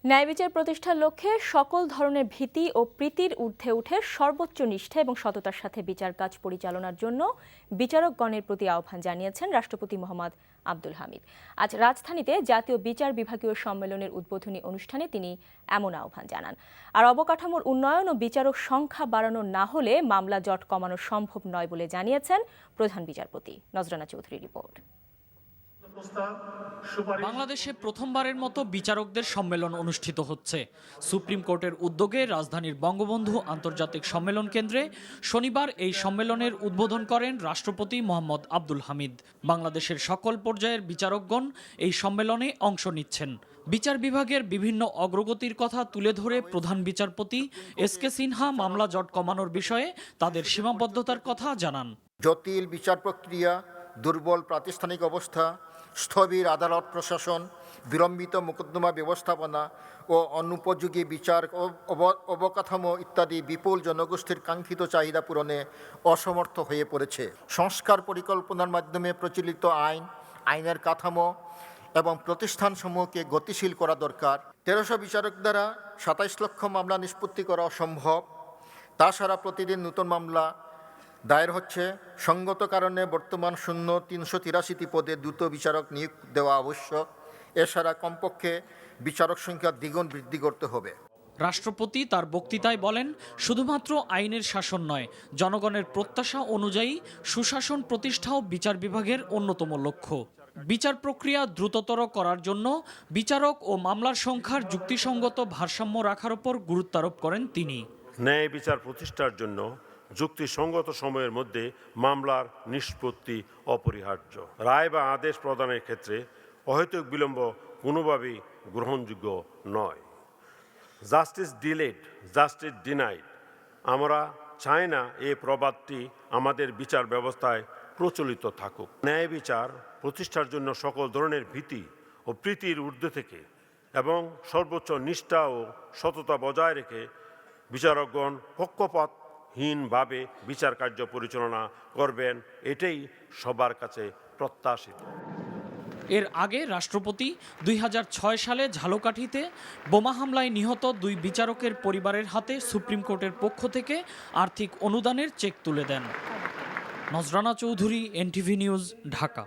ন্যায় বিচার প্রতিষ্ঠার লক্ষ্যে সকল ধরনের ভীতি ও প্রীতির ঊর্ধ্বে উঠে সর্বোচ্চ নিষ্ঠা এবং সততার সাথে বিচার কাজ পরিচালনার জন্য বিচারকগণের প্রতি আহ্বান জানিয়েছেন রাষ্ট্রপতি মোহাম্মদ আব্দুল হামিদ। আজ রাজধানীতে জাতীয় বিচার বিভাগীয় সম্মেলনের উদ্বোধনী অনুষ্ঠানে তিনি এমন আহ্বান জানান। আর অবকাঠামোর উন্নয়ন ও বিচারক সংখ্যা বাড়ানো না হলে মামলা জট কমানো সম্ভব নয় বলে জানিয়েছেন প্রধান বিচারপতি। নজরানা চৌধুরীর রিপোর্ট। বাংলাদেশে প্রথমবারের মতো বিচারকদের সম্মেলন অনুষ্ঠিত হচ্ছে। সুপ্রিম কোর্টের উদ্যোগে রাজধানীর বঙ্গবন্ধু আন্তর্জাতিক সম্মেলন কেন্দ্রে শনিবার এই সম্মেলনের উদ্বোধন করেন রাষ্ট্রপতি মোহাম্মদ আব্দুল হামিদ। বাংলাদেশের সকল পর্যায়ের বিচারকগণ এই সম্মেলনে অংশ নিচ্ছেন। বিচার বিভাগের বিভিন্ন অগ্রগতির কথা তুলে ধরে প্রধান বিচারপতি এস.কে. সিনহা মামলা জট কমানোর বিষয়ে তাদের সীমাবদ্ধতার কথা জানান। জটিল বিচার প্রক্রিয়া, দুর্বল প্রাতিষ্ঠানিক অবস্থা, স্থবির আদালত প্রশাসন, বিলম্বিত মোকদ্দমা ব্যবস্থাপনা ও অনুপযোগী বিচার অবকাঠামো ইত্যাদি বিপুল জনগোষ্ঠীর কাঙ্ক্ষিত চাহিদা পূরণে অসমর্থ হয়ে পড়েছে। সংস্কার পরিকল্পনার মাধ্যমে প্রচলিত আইনের কাঠামো এবং প্রতিষ্ঠানসমূহকে গতিশীল করা দরকার। 1300 বিচারক দ্বারা 27 লক্ষ মামলা নিষ্পত্তি করা অসম্ভব। তাছাড়া প্রতিদিন নতুন মামলা দায়ের হচ্ছে। সঙ্গত কারণে বর্তমান 383টি পদে দ্রুত বিচারক নিয়োগ দেওয়া আবশ্যক। এছাড়া কমপক্ষে বিচারক সংখ্যা দ্বিগুণ বৃদ্ধি করতে হবে। রাষ্ট্রপতি তার বক্তৃতায় বলেন, শুধুমাত্র আইনের শাসন নয়, জনগণের প্রত্যাশা অনুযায়ী সুশাসন প্রতিষ্ঠাও বিচার বিভাগের অন্যতম লক্ষ্য। বিচার প্রক্রিয়া দ্রুততর করার জন্য বিচারক ও মামলার সংখ্যার যুক্তিসঙ্গত ভারসাম্য রাখার উপর গুরুত্ব আরোপ করেন তিনি। ন্যায় বিচার প্রতিষ্ঠার জন্য যুক্তিসঙ্গত সময়ের মধ্যে মামলার নিষ্পত্তি অপরিহার্য। রায় বা আদেশ প্রদানের ক্ষেত্রে অহেতুক বিলম্ব কোনোভাবেই গ্রহণযোগ্য নয়। Justice delayed, justice denied. আমরা চাই না এই প্রবাদটি আমাদের বিচার ব্যবস্থায় প্রচলিত থাকুক। ন্যায় বিচার প্রতিষ্ঠার জন্য সকল ধরনের ভীতি ও প্রীতির ঊর্ধ্বে থেকে এবং সর্বোচ্চ নিষ্ঠা ও সততা বজায় রেখে বিচারকগণ পক্ষপাতহীনভাবে বিচার কার্য পরিচালনা করবেন, এটাই সবার কাছে প্রত্যাশিত। এর আগে রাষ্ট্রপতি 2006 সালে ঝালকাঠিতে বোমা হামলায় নিহত 2 বিচারকের পরিবারের হাতে সুপ্রিম কোর্টের পক্ষ থেকে আর্থিক অনুদানের চেক তুলে দেন। নজরানা চৌধুরী, NTV নিউজ, ঢাকা।